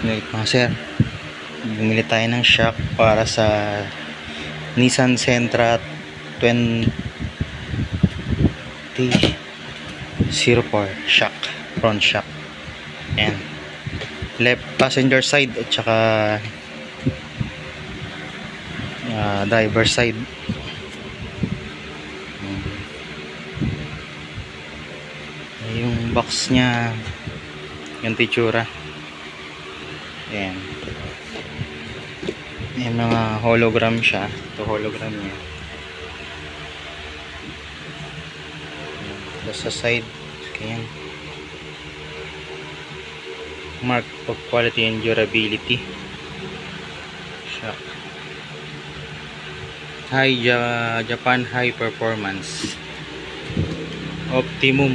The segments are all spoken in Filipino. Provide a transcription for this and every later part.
Wait mga sir, bumili tayo ng shock para sa Nissan Sentra 2004 shock, front shock. Ayan, left passenger side at saka driver side. Yung box nya yung titsura. Ayan, may mga hologram siya. Ito hologram niya. Ito sa side, ayan, mark of quality and durability. Shock Japan high performance optimum,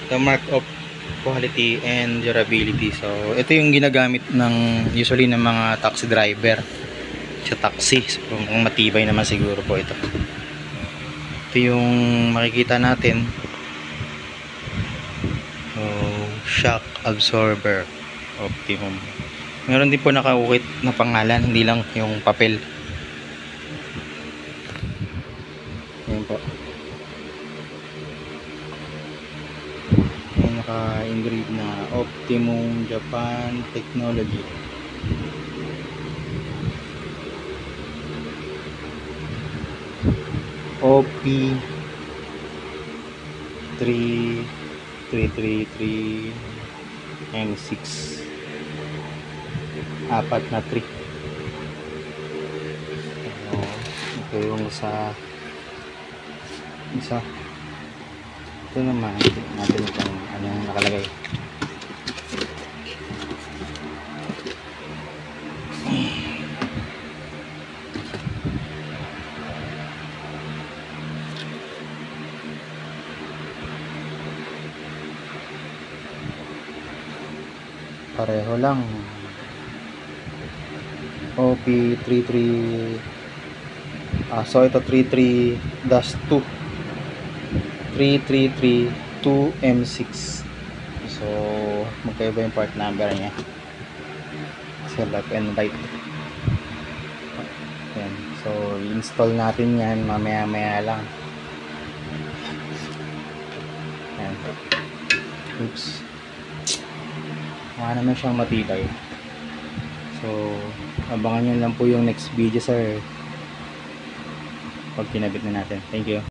the mark of quality and durability. So ito yung ginagamit ng usually ng mga taxi driver sa taxi. So kung matibay naman siguro po ito. Ito yung makikita natin. So shock absorber optimum. Meron din po nakaukit na pangalan, hindi lang yung papel. Ayan po, naka-engrave na Optimum Japan Technology. OP3333 M6, apat na 3. Ito yung sa isa. Ito naman, natin itong anong nakalagay. Pareho lang. OP33 so ito 33-2 3332 M6. So magkaiba yung part number niya sa left and right. Ayan. So install natin yan mamaya lang. Ayan. Oops, mukha naman siyang matibay. So abangan nyo lang po yung next video sir pag kinabit na natin. Thank you.